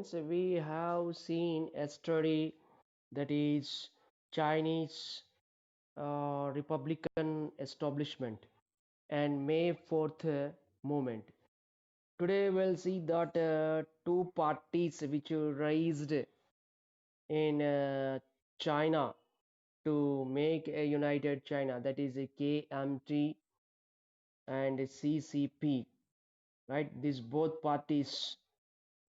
students, we have seen a study that is Chinese Republican establishment and May 4th movement. Today we'll see that two parties which were raised in China to make a united China, that is a KMT and CCP, right? These both parties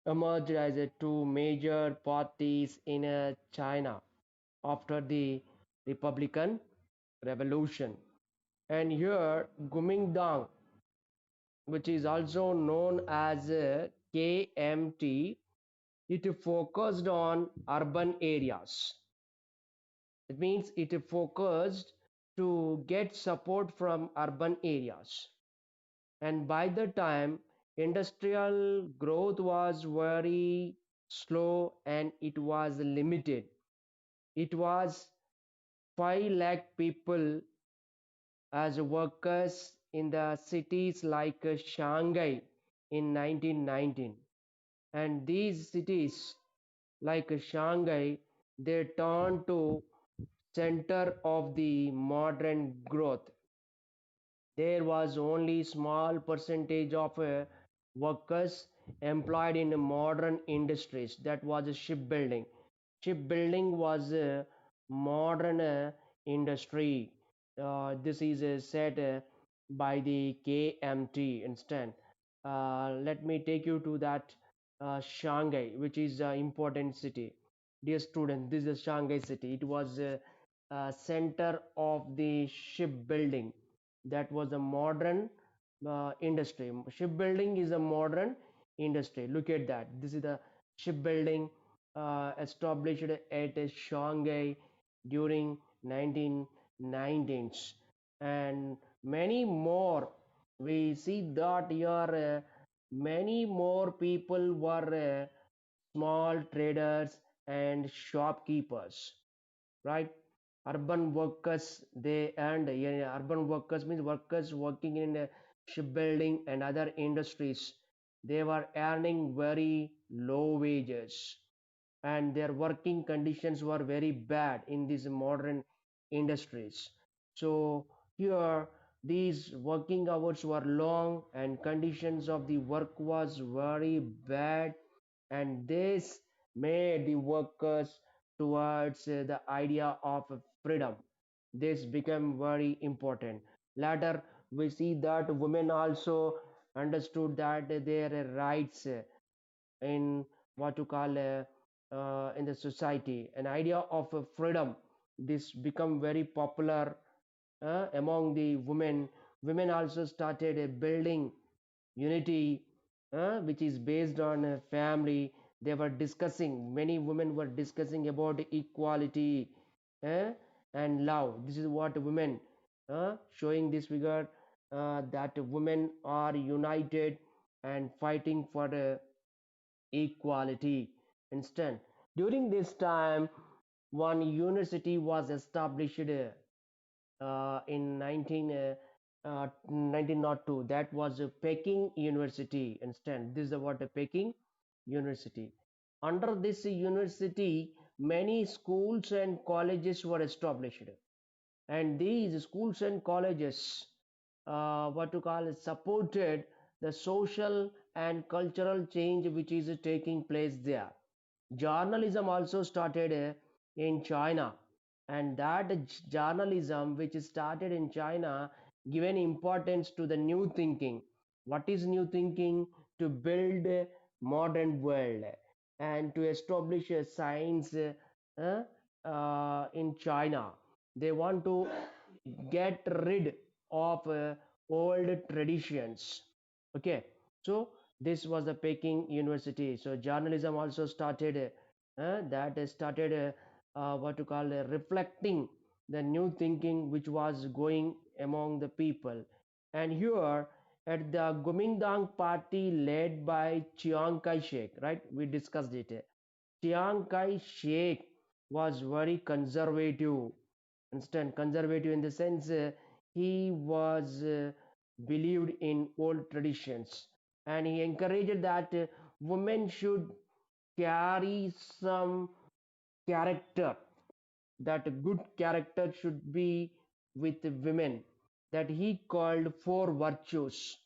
emerged as a two major parties in China after the Republican Revolution. And here, Kuomintang, which is also known as KMT, it focused on urban areas. It means it focused to get support from urban areas. And by the time industrial growth was very slow and it was limited. It was 5 lakh people as workers in the cities like Shanghai in 1919. And these cities like Shanghai, they turned to center of the modern growth. There was only small percentage of workers employed in modern industries. That was shipbuilding. Shipbuilding was a modern industry. This is said by the KMT instead. Let me take you to that Shanghai, which is an important city. Dear students, this is Shanghai city. It was a center of the shipbuilding. That was a modern industry. Shipbuilding is a modern industry. Look at that. This is the shipbuilding established at Shanghai during 1919s, and many more. We see that here many more people were small traders and shopkeepers, right? Urban workers, they earned, yeah, urban workers means workers working in shipbuilding and other industries. They were earning very low wages and their working conditions were very bad in these modern industries. So here these working hours were long and conditions of the work was very bad, and this made the workers towards the idea of freedom. This became very important. Later we see that women also understood that their rights in what to call in the society. An idea of freedom, this become very popular among the women. Women also started building unity, which is based on a family. They were discussing, many women were discussing about equality uh, and love. This is what women showing this figure, that women are united and fighting for equality. Instead, during this time, one university was established in 1902. That was Peking University. Instead, this is what a Peking University. Under this university, many schools and colleges were established, and these schools and colleges, what to call it, supported the social and cultural change which is taking place there. Journalism also started in China, and that journalism which started in China given importance to the new thinking. What is new thinking? To build a modern world and to establish a science uh, in China. They want to get rid of old traditions. Okay, so this was the Peking University. So journalism also started, that started what to call reflecting the new thinking which was going among the people. And here at the Kuomintang party led by Chiang Kai-shek, right? We discussed it. Chiang Kai-shek was very conservative. Instant conservative in the sense he was believed in old traditions, and he encouraged that women should carry some character, that good character should be with women, that he called four virtues.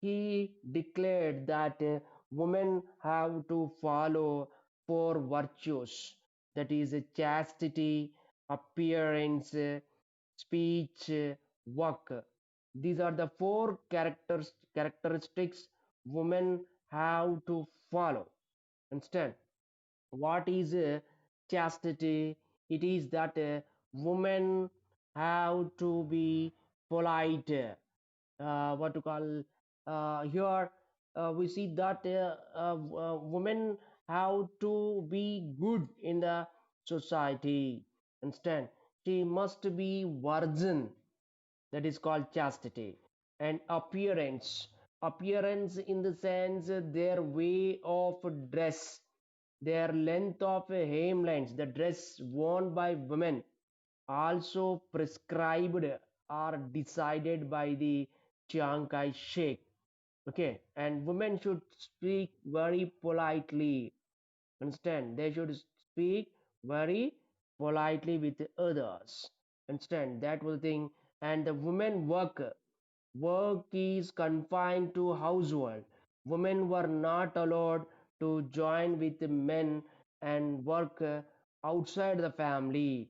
He declared that women have to follow four virtues, that is chastity, appearance, speech, work. These are the four characteristics women have to follow. Understand? What is chastity? It is that women have to be polite. What to call here? We see that women have to be good in the society. Understand? She must be virgin, that is called chastity. And appearance in the sense their way of dress, their length of hemlines, the dress worn by women, also prescribed or decided by the Chiang Kai-shek. Okay, and women should speak very politely. Understand? They should speak very politely with others. Understand? That was the thing. And the women work is confined to household. Women were not allowed to join with the men and work outside the family.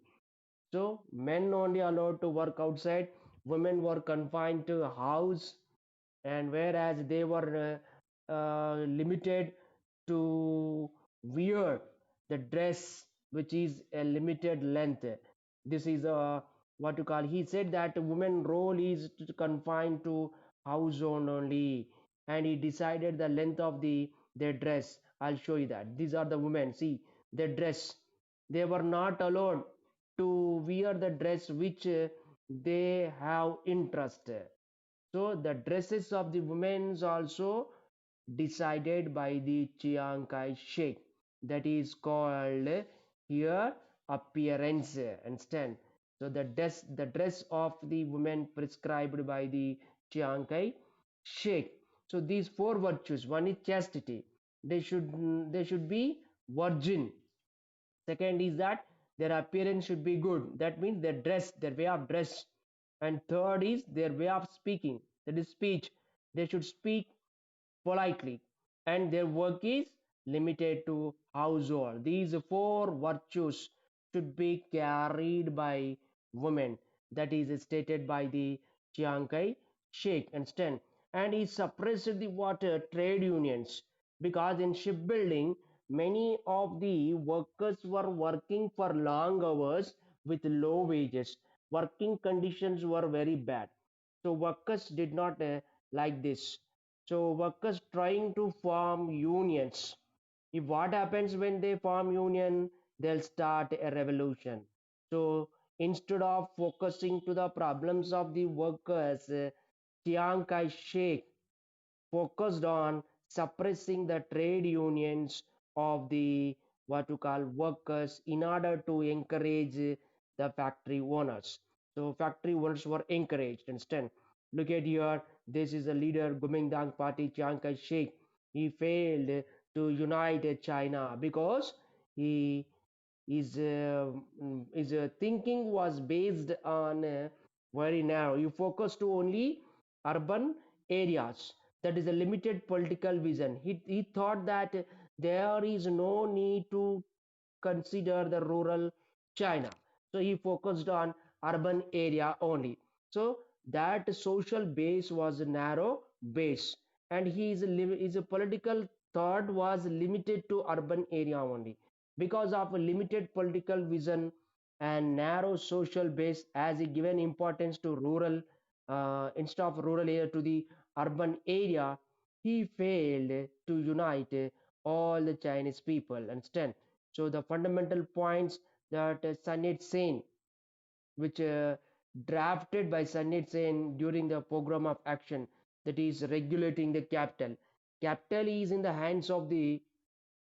So men only allowed to work outside. Women were confined to a house, and whereas they were limited to wear the dress which is a limited length. This is what you call, he said that women role is to confine to house zone only, and he decided the length of their dress. I'll show you that. These are the women, see their dress. They were not allowed to wear the dress which they have interest. So the dresses of the women's also decided by the Chiang Kai-shek. That is called here appearance. Understand? So the dress of the women prescribed by the Chiang Kai-shek. So these four virtues. One is chastity. They should be virgin. Second is that their appearance should be good. That means their way of dress. And third is their way of speaking. That is speech. They should speak politely, and their work is limited to household. These four virtues should be carried by women. That is stated by the Chiang Kai-shek. Understand? And he suppressed the water trade unions, because in shipbuilding many of the workers were working for long hours with low wages. Working conditions were very bad. So workers did not like this. So workers trying to form unions. If what happens when they form union, they'll start a revolution. So instead of focusing to the problems of the workers, Chiang Kai-shek focused on suppressing the trade unions of the what to call workers in order to encourage the factory owners. So factory owners were encouraged. Understand? Look at here. This is the leader Kuomintang Party Chiang Kai-shek. He failed to unite China because he his thinking was based on very narrow. You focus to only urban areas. That is a limited political vision. He thought that there is no need to consider the rural China. So he focused on urban area only. So that social base was a narrow base, and his political thought was limited to urban area only. Because of a limited political vision and narrow social base, as he given importance to rural instead of rural area to the urban area, he failed to unite all the Chinese people. Understand? So the fundamental points that Sun Yat-sen, which drafted by Sun Yat-sen during the program of action, that is regulating the capital. Capital is in the hands of the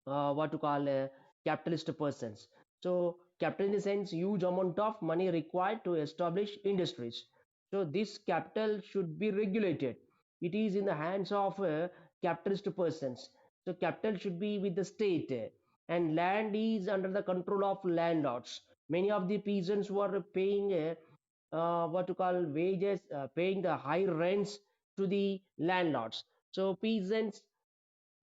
what to call capitalist persons. So capital in the sense huge amount of money required to establish industries. So this capital should be regulated. It is in the hands of capitalist persons. So capital should be with the state. and land is under the control of landlords. Many of the peasants were paying what to call wages, paying the high rents to the landlords. So peasants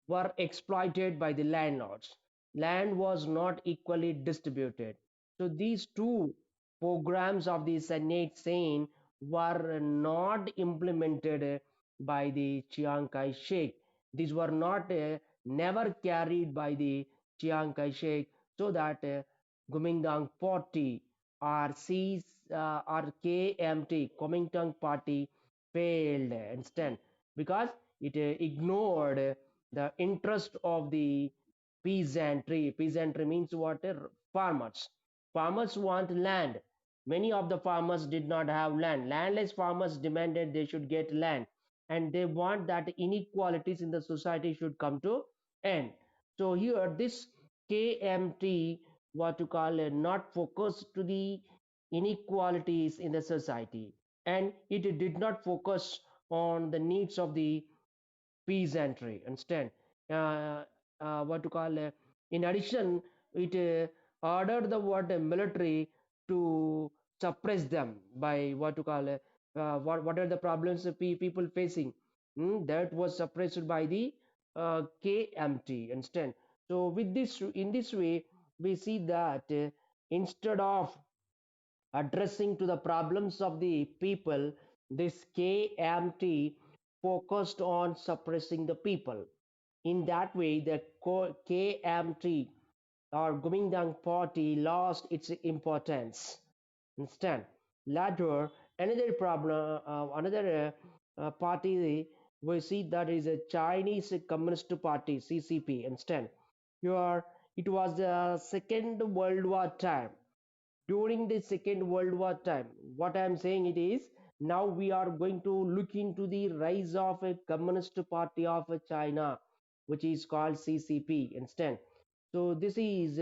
were exploited by the landlords. Land was not equally distributed. So these two programs of the Senate saying were not implemented by the Chiang Kai-shek. These were not never carried by the Chiang Kai-shek, so that Kuomintang Party or or KMT, Kuomintang Party failed instead because it ignored the interest of the peasantry. Peasantry means what? Farmers. Farmers want land. Many of the farmers did not have land. Landless farmers demanded they should get land, and they want that inequalities in the society should come to end. So here, this KMT, what to call, not focused to the inequalities in the society, and it did not focus on the needs of the peasantry. Understand? Uh, what to call? In addition, it ordered the what military to suppress them by what to call. What are the problems the people facing? That was suppressed by the KMT. Understand? So with this, in this way, we see that instead of addressing to the problems of the people, this KMT focused on suppressing the people. In that way, the KMT or Kuomintang Party lost its importance. Instead, later, another problem, another party we see that is a Chinese Communist Party (CCP). Instead, here it was the Second World War time. During the Second World War time, what I am saying it is, now we are going to look into the rise of a Communist Party of China, which is called CCP instead. So this is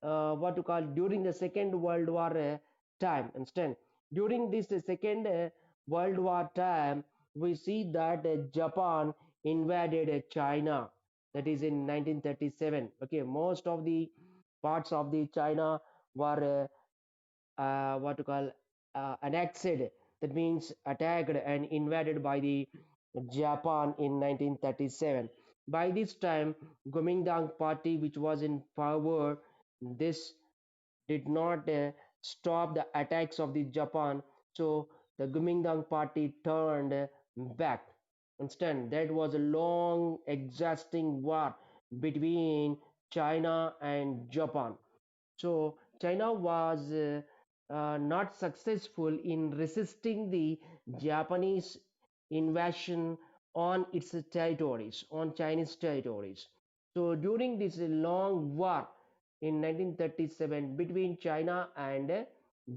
what to call during the Second World War time instead. During this Second World War time, we see that Japan invaded China. That is in 1937. Okay, most of the parts of the China were what to call annexed, that means attacked and invaded by the Japan in 1937. By this time, Kuomintang Party, which was in power, this did not stop the attacks of the Japan. So the Kuomintang Party turned back. Instead, that was a long, exhausting war between China and Japan. So China was not successful in resisting the Japanese invasion on its territories, on Chinese territories. So during this long war in 1937 between China and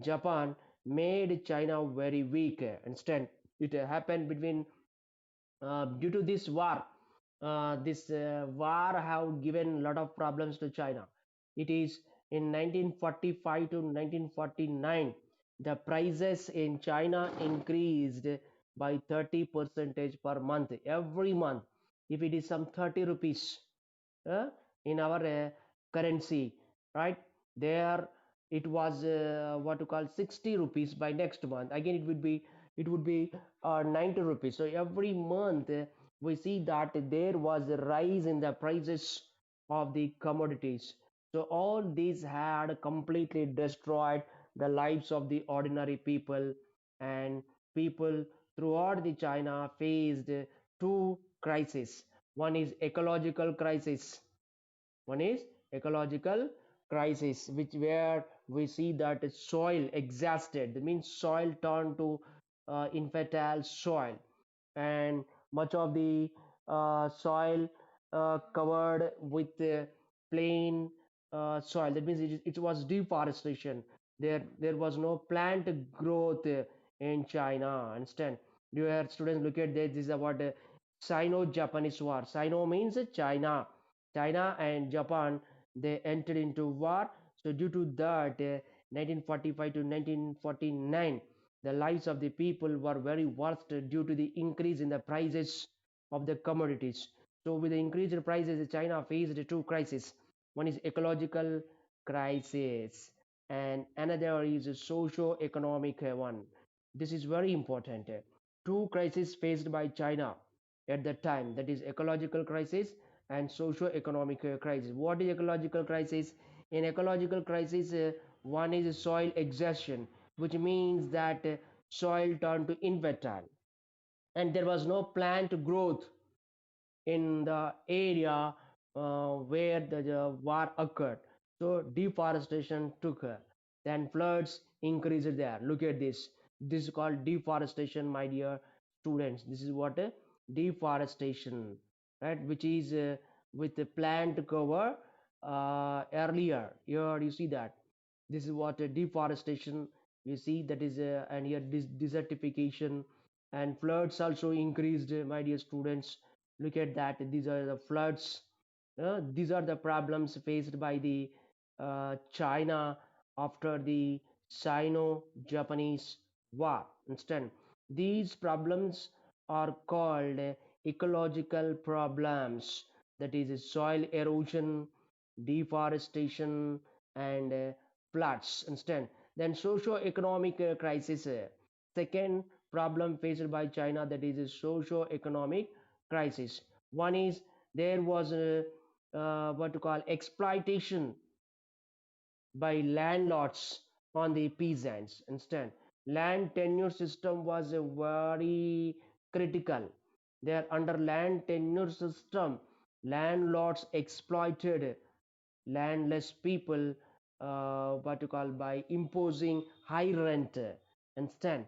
Japan, made China very weak. Instead, it happened between due to this war have given a lot of problems to China. It is in 1945 to 1949, the prices in China increased by 30 percentage per month every month. If it is some 30 rupees uh, in our currency, right? There it was what to call 60 rupees by next month. Again, it would be 90 rupees. So every month we see that there was a rise in the prices of the commodities. So all these had completely destroyed the lives of the ordinary people, and people throughout the China faced two crises. One is ecological crisis. One is ecological crisis, which where we see that soil exhausted. That means soil turned to infertile soil, and much of the soil covered with plain soil. That means it was deforestation. There was no plant growth in China. Understand? Do you have students look at this? This is about Sino-Japanese war. Sino means China. China and Japan, they entered into war. So due to that, 1945 to 1949, the lives of the people were very worst due to the increase in the prices of the commodities. So with the increased prices, China faced two crises. One is ecological crisis, and another is a socio-economic one. This is very important. Two crises faced by China at that time, that is ecological crisis and socio-economic crisis. What is ecological crisis? In ecological crisis, one is soil exhaustion, which means that soil turned to infertile and there was no plant growth in the area where the war occurred. So deforestation took her. Then floods increased there. Look at this. This is called deforestation, my dear students. This is what a deforestation, right? Which is with the plant cover earlier. Here you see that. This is what a deforestation. You see that is and here desertification and floods also increased, my dear students. Look at that, these are the floods. These are the problems faced by the China after the Sino-Japanese war. Understand? These problems are called ecological problems. That is soil erosion, deforestation, and floods. Understand? Then socio-economic crisis. Second problem faced by China, that is a socio-economic crisis. One is there was a what to call exploitation by landlords on the peasants. Instead, land tenure system was a very critical. There under land tenure system, landlords exploited landless people, what to call by imposing high rent. Understand?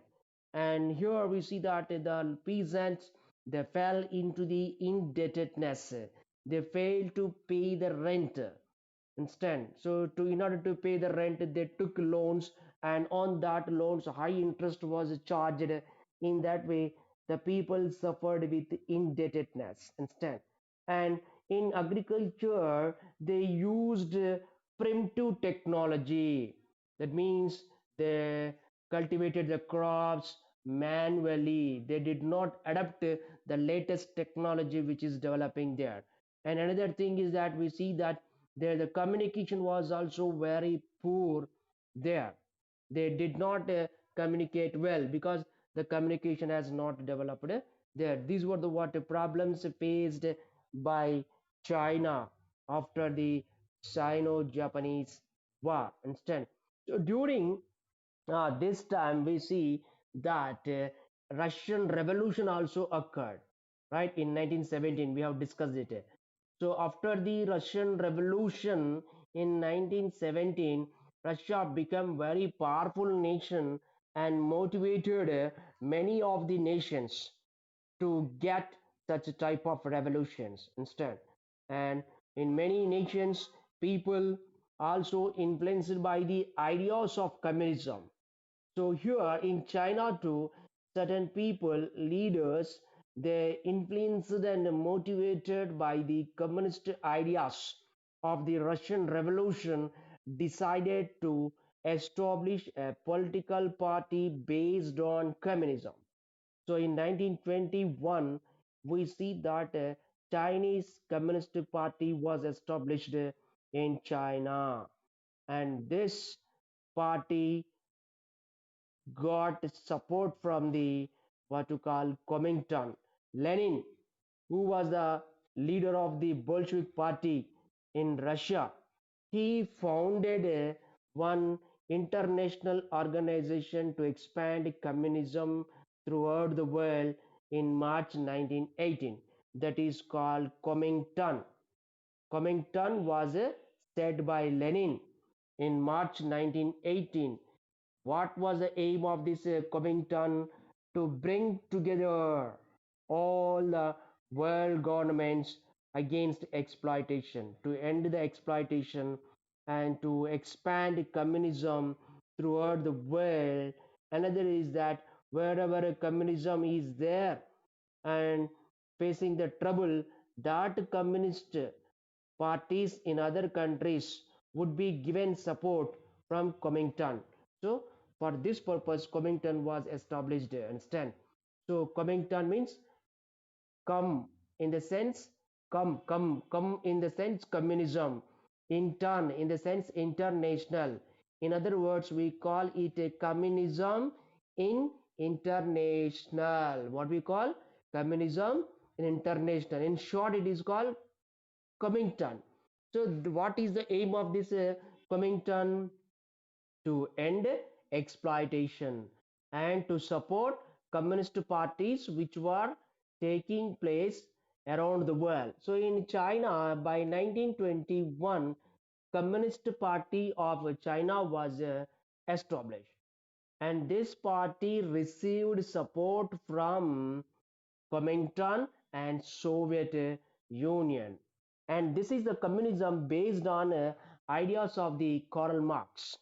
And here we see that the peasants, they fell into the indebtedness. They failed to pay the rent. Understand? So to in order to pay the rent, they took loans, and on that loans high interest was charged. In that way the people suffered with indebtedness. Understand? And in agriculture they used primitive technology. That means they cultivated the crops manually. They did not adapt the latest technology which is developing there. And another thing is that we see that there the communication was also very poor there. They did not communicate well because the communication has not developed there. These were the what problems faced by China after the Sino-Japanese war. Understand? So during this time we see that Russian Revolution also occurred, right? In 1917 we have discussed it. So after the Russian Revolution in 1917, Russia became very powerful nation and motivated many of the nations to get such a type of revolutions instead. And in many nations, people also influenced by the ideas of communism. So here in China too, certain people, leaders, they influenced and motivated by the communist ideas of the Russian Revolution, decided to establish a political party based on communism. So in 1921, we see that Chinese Communist Party was established in China, and this party got support from the what you call Comintern. Lenin, who was the leader of the Bolshevik party in Russia, he founded one international organization to expand communism throughout the world in March 1918. That is called Comintern. Comintern was set by Lenin in March 1918. What was the aim of this Covington? To bring together all the world governments against exploitation, to end the exploitation and to expand communism throughout the world. Another is that wherever communism is there and facing the trouble, that communist parties in other countries would be given support from Comintern. So for this purpose, Comintern was established. Understand? So Comintern means come in the sense come in the sense communism. intern in the sense international. In other words, we call it a communism in international. What we call communism in international. In short, it is called Comington. So, what is the aim of this Comington? To end exploitation and to support communist parties which were taking place around the world. So in China by 1921, Communist Party of China was established, and this party received support from Comintern and Soviet Union. And this is the communism based on ideas of the Karl Marx.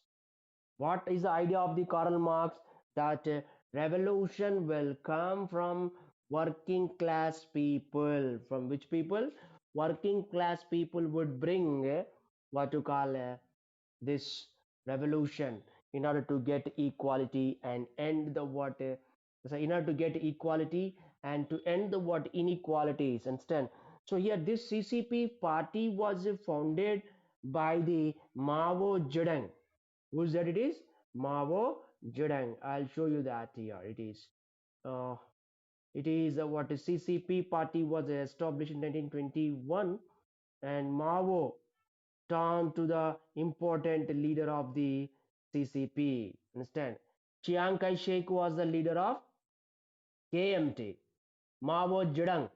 What is the idea of the Karl Marx? That revolution will come from working class people. From which people? Working class people would bring what you call this revolution in order to get equality and end the what so in order to get equality and to end the what inequalities instead. So here this CCP party was founded by the Mao Zedong. Who's that? It is Mao Zedong. I'll show you that here. Uh, it is what a CCP party was established in 1921, and Mao turned to the important leader of the CCP. Understand? Chiang Kai-shek was the leader of KMT. Mao Zedong,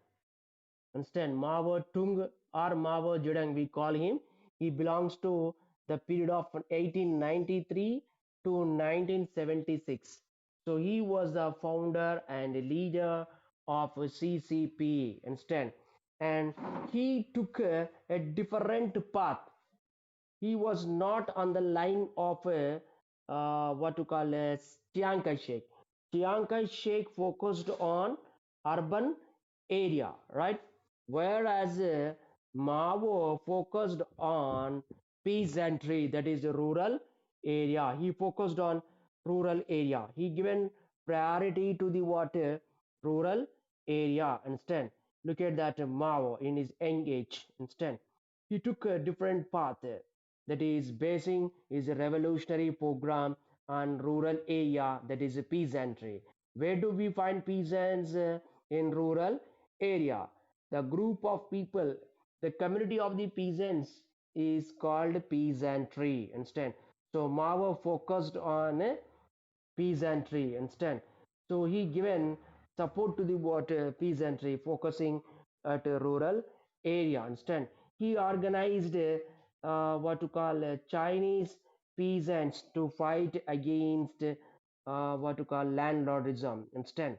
understand, Mao Tung or Mao Zedong, we call him. He belongs to the period of 1893 to 1976. So he was the founder and leader of CCP. Understand? And he took a different path. He was not on the line of what to call as Chiang Kai-shek. Chiang Kai-shek focused on urban area, right? Whereas Mao focused on peasantry, that is rural area. He focused on rural area. He given priority to the what rural area. Understand? Look at that Mao in his young age. Understand? He took a different path, that is basing his revolutionary program on rural area, that is peasantry. Where do we find peasants in rural area? The group of people, the community of the peasants is called peasantry. Understand? So Mao focused on peasantry instead. So he given support to the what peasantry, focusing at a rural area. Understand? He organized what to call Chinese peasants to fight against what to call landlordism. Understand?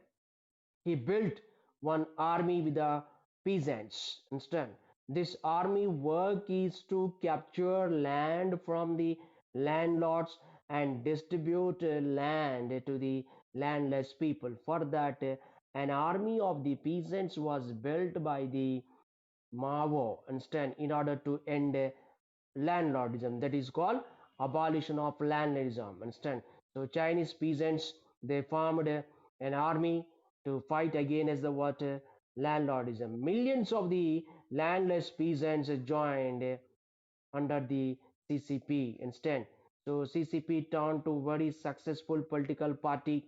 He built one army with the peasants. Understand? This army work is to capture land from the landlords and distribute land to the landless people. For that, an army of the peasants was built by the Mao. Understand? In order to end landlordism, that is called abolition of landlordism. Understand? So Chinese peasants, they formed an army to fight against the what landlordism. Millions of the landless peasants joined under the CCP instead. So CCP turned to very successful political party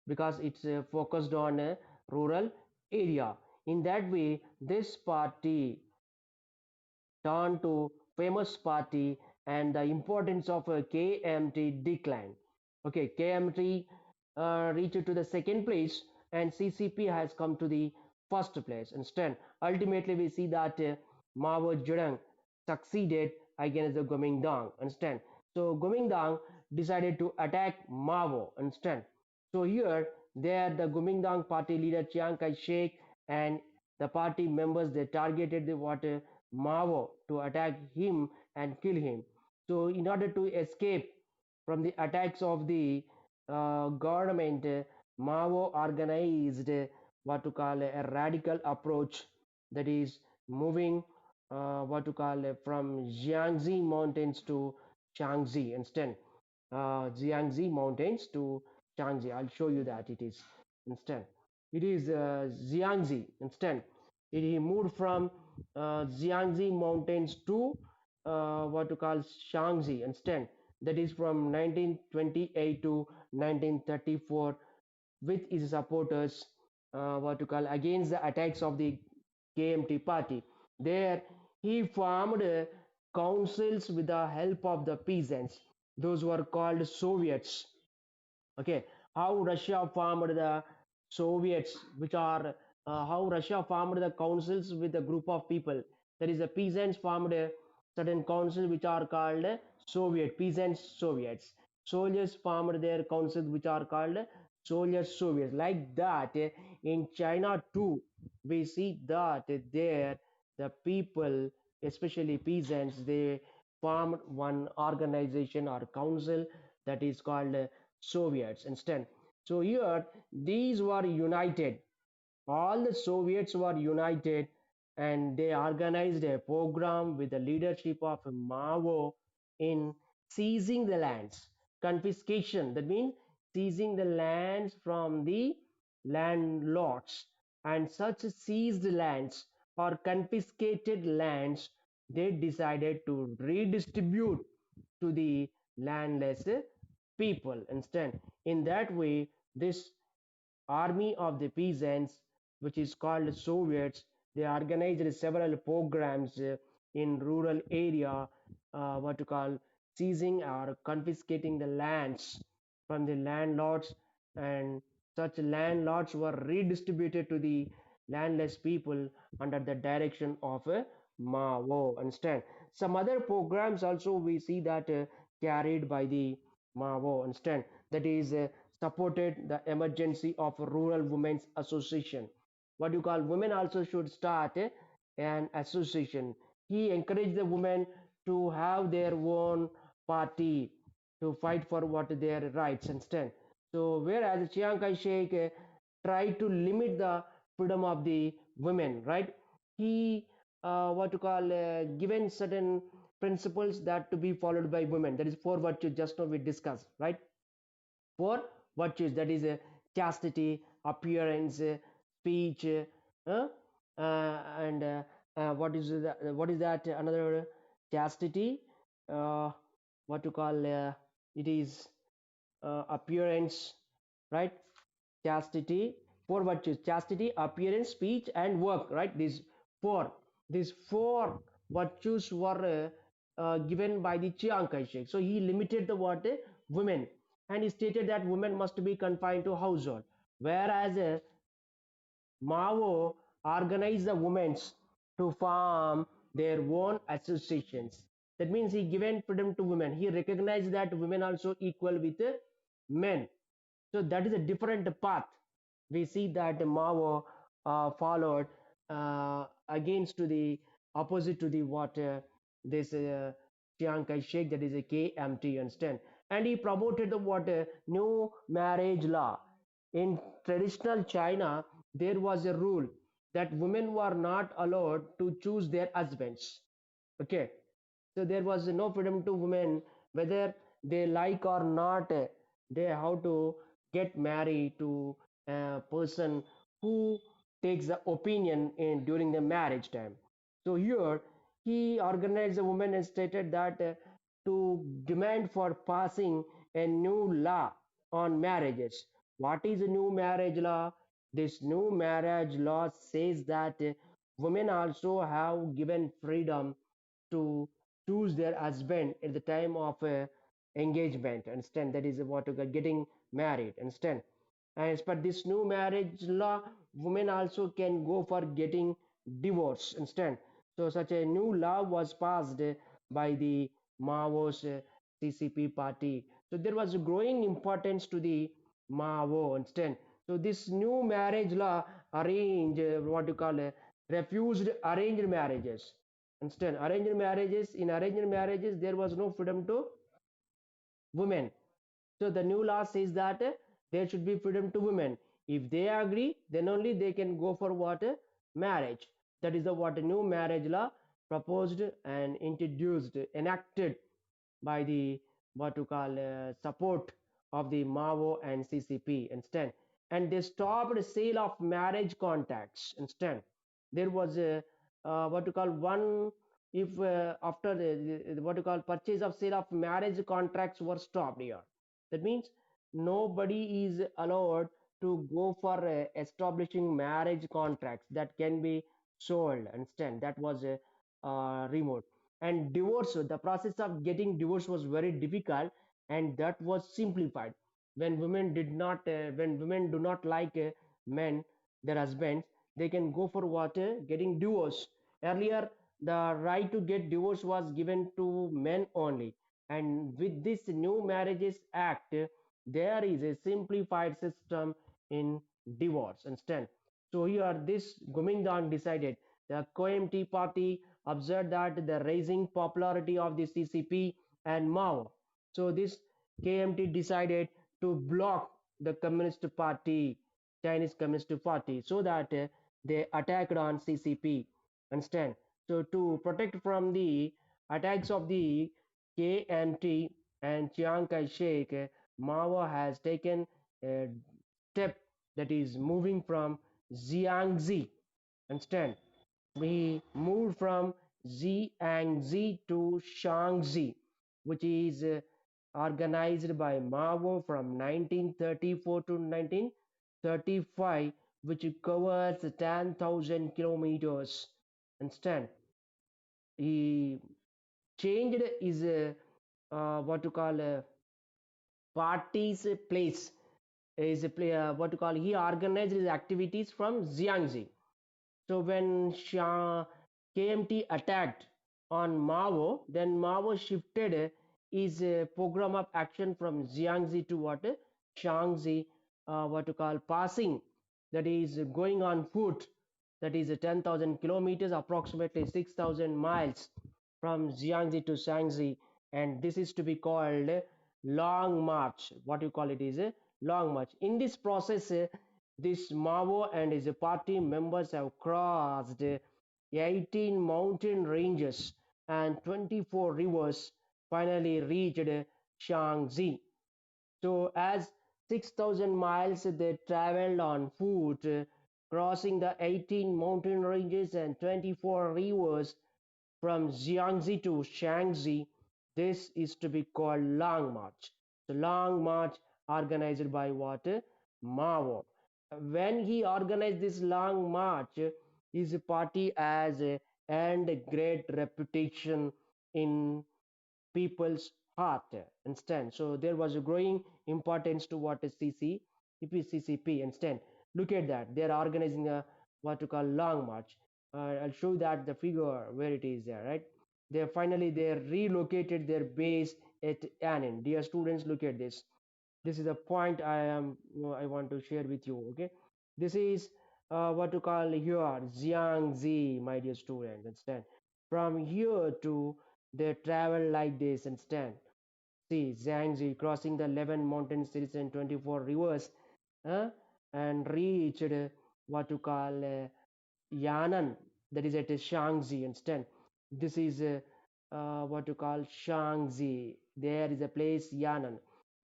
because it's focused on a rural area. In that way, this party turned to famous party, and the importance of KMT declined. Okay, KMT reached to the second place, and CCP has come to the first place. Instead, ultimately we see that Mao Zedong succeeded against the Kuomintang. Understand? So Kuomintang decided to attack Mao. Understand? So here, there the Kuomintang party leader Chiang Kai-shek and the party members, they targeted the what Mao to attack him and kill him. So, in order to escape from the attacks of the government, Mao organized what to call a radical approach, that is moving what to call from Jiangxi mountains to Shaanxi instead. Jiangxi mountains to Shaanxi. I'll show you that it is instead. It is Jiangxi instead. He moved from Jiangxi mountains to what to call Shaanxi instant, that is from 1928 to 1934, with his supporters, what to call, against the attacks of the KMT party. There, he formed councils with the help of the peasants. Those were called Soviets. Okay, how Russia formed the Soviets, which are how Russia formed the councils with a group of people. There is a peasants formed a certain council which are called Soviet peasants Soviets. Soldiers formed their councils which are called soldiers Soviets. Like that, in China too, we see that there the people, especially peasants, they formed one organization or council that is called Soviets instead. So here these were united. All the Soviets were united and they organized a program with the leadership of Mao in seizing the lands. Confiscation, that means seizing the lands from the landlords, and such seized lands or confiscated lands they decided to redistribute to the landless people instead. In that way, this army of the peasants, which is called Soviets, they organized several programs in rural area, what to call seizing or confiscating the lands from the landlords, and such landlords were redistributed to the landless people under the direction of Mao. Understand? Some other programs also we see that carried by the Mao. Understand? That is supported the emergency of rural women's association. What you call women also should start an association. He encouraged the women to have their own party to fight for what their rights instead. So whereas Chiang Kai-shek tried to limit the freedom of the women, right? He what to call given certain principles that to be followed by women. That is four virtues just now we discussed, right? Four virtues, that is chastity, appearance, speech, and what is that another chastity, uh, what to call it is appearance, right? Chastity, four virtues: chastity, appearance, speech, and work, right? Four these four virtues were given by the Chiang Kai-shek. So he limited the what women, and he stated that women must be confined to household, whereas Mao organized the women to form their own associations. That means he given freedom to women. He recognized that women also equal with men. So that is a different path. We see that Mao followed against to the opposite to the what this Chiang Kai-shek, that is a KMT, understand? And he promoted the what new marriage law. In traditional China, there was a rule that women were not allowed to choose their husbands. Okay, so there was no freedom to women whether they like or not. They have to get married to a person who takes the opinion in during the marriage time. So here he organized the women and stated that to demand for passing a new law on marriages. What is a new marriage law? This new marriage law says that women also have given freedom to choose their husband at the time of engagement. Understand? That is what you got, getting married. Understand? And as per this new marriage law, women also can go for getting divorce. Understand? So such a new law was passed by the Mao's CCP party. So there was a growing importance to the Mao. Understand? So this new marriage law arranged what you call refused arranged marriages. Understand? Arranged marriages, in arranged marriages there was no freedom to women. So the new law says that there should be freedom to women. If they agree, then only they can go for what marriage. That is the what new marriage law proposed and introduced, enacted by the what to call support of the Mao and CCP instead. And they stopped the sale of marriage contracts instead. There was a what to call one if after what you call purchase of sale of marriage contracts were stopped here. That means nobody is allowed to go for establishing marriage contracts that can be sold. Understand? That was removed. And divorce, the process of getting divorce was very difficult, and that was simplified. When women do not like men, their husbands, they can go for what? Getting divorce. Earlier, the right to get divorce was given to men only, and with this new marriages act, there is a simplified system in divorce. Understand? So here this Gomindang decided, the KMT party observed that the rising popularity of the CCP and Mao, so this KMT decided to block the Communist Party, Chinese Communist Party, so that they attacked on CCP. Understand? So to protect from the attacks of the KMT and Chiang Kai-shek, Mao has taken a step, that is moving from Jiangxi. Understand? We moved from Jiangxi to Shaanxi, which is organized by Mao from 1934 to 1935, which covers 10,000 kilometers. Understand? He changed his what to call party's place, is a play, what to call, he organized his activities from Jiangxi. So when KMT attacked on Mao, then Mao shifted his program of action from Jiangxi to what? Shaanxi, what to call, passing, that is going on foot, that is 10,000 kilometers, approximately 6,000 miles from Jiangxi to Shaanxi, and this is to be called long march. What you call it is a long march. In this process, this Mao and his party members have crossed 18 mountain ranges and 24 rivers, finally reached Shaanxi. So as 6,000 miles they traveled on foot, crossing the 18 mountain ranges and 24 rivers from Jiangxi to Shaanxi. This is to be called Long March. The Long March organized by what? Mao. When he organized this Long March, his party has earned a great reputation in people's heart. Understand? So there was a growing importance to what is CCP. Understand? Look at that. They are organizing a what to call long march. I'll show that the figure where it is there, right? They relocated their base at Annin. Dear students, look at this. This is a point I want to share with you. Okay, this is what to call here Jiangxi, my dear students. Understand? From here to they travel like this. Understand? See, Jiangxi crossing the 11 mountain cities and 24 rivers, uh, and reached what to call Yan'an, that is at Shaanxi. Understand? This is what to call Shaanxi. There is a place Yan'an.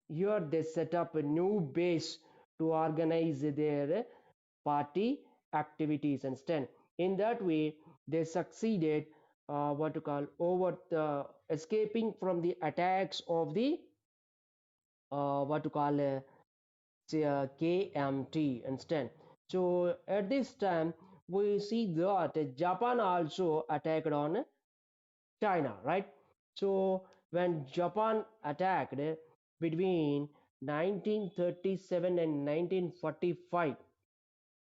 Here they set up a new base to organize their party activities. Understand? In that way, they succeeded what to call over the escaping from the attacks of the what to call KMT. Understand? So at this time, we see that Japan also attacked on China, right? So when Japan attacked between 1937 and 1945,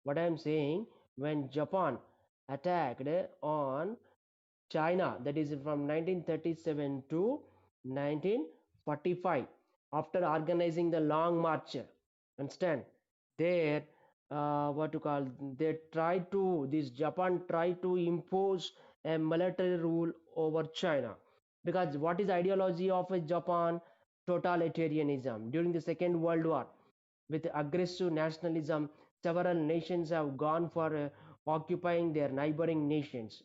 what I am saying, when Japan attacked on China, that is from 1937 to 1945, after organizing the long march. Understand? There, what to call, they tried to, this Japan tried to impose a military rule over China. Because what is ideology of a Japan? Totalitarianism. During the Second World War, with aggressive nationalism, several nations have gone for occupying their neighboring nations.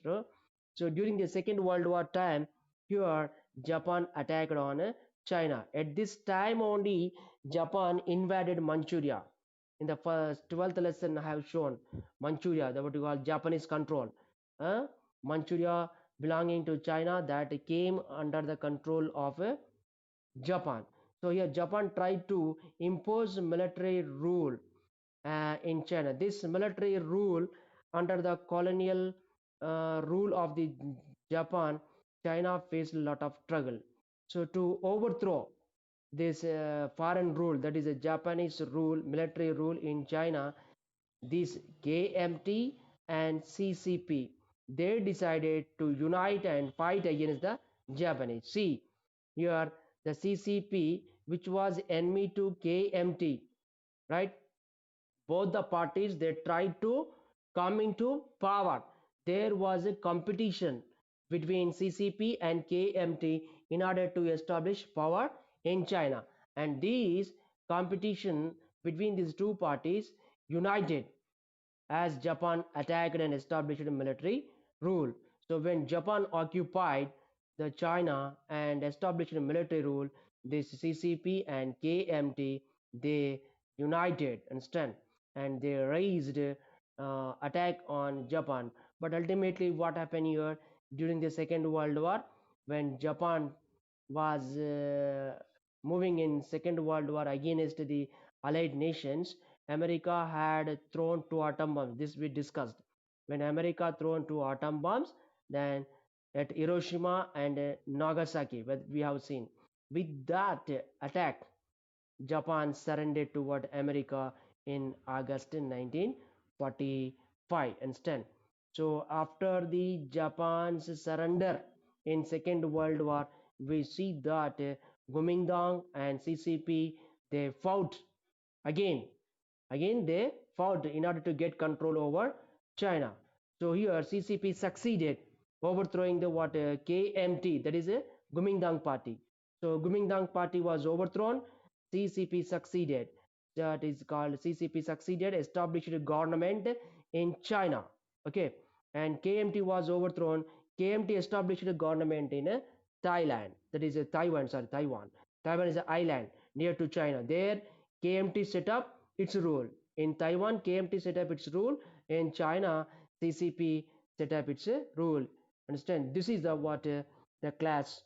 So during the Second World War time, here Japan attacked on China. At this time only, Japan invaded Manchuria. In the first 12th lesson, I have shown Manchuria, the what you call Japanese control. Manchuria belonging to China that came under the control of Japan. So here Japan tried to impose military rule in China. This military rule under the colonial rule of the Japan, China faced a lot of struggle. So to overthrow this foreign rule, that is a Japanese rule, military rule in China, these KMT and CCP, they decided to unite and fight against the Japanese. See, here the CCP, which was enemy to KMT, right? Both the parties they tried to come into power. There was a competition between CCP and KMT in order to establish power in China, and these competition between these two parties united as Japan attacked and established a military rule. So when Japan occupied the China and established a military rule, this CCP and KMT they united and stand and they raised attack on Japan. But ultimately, what happened here during the Second World War, when Japan was moving in Second World War against the Allied nations, America had thrown two atom bombs. This we discussed. When America thrown two atom bombs, then at Hiroshima and Nagasaki, what we have seen. With that attack, Japan surrendered toward America in August 1945 and 10. So after the Japan's surrender in Second World War, we see that Kuomintang and CCP they fought again. Again, they fought in order to get control over China. So here CCP succeeded overthrowing the what KMT, that is a Kuomintang party. So Kuomintang party was overthrown. CCP succeeded. That is called CCP succeeded, established a government in China. Okay, and KMT was overthrown. KMT established a government in Thailand. That is a Taiwan. Sorry, Taiwan. Taiwan is an island near to China. There, KMT set up its rule. In Taiwan, KMT set up its rule. In China, CCP set up its rule. Understand? This is the what the clash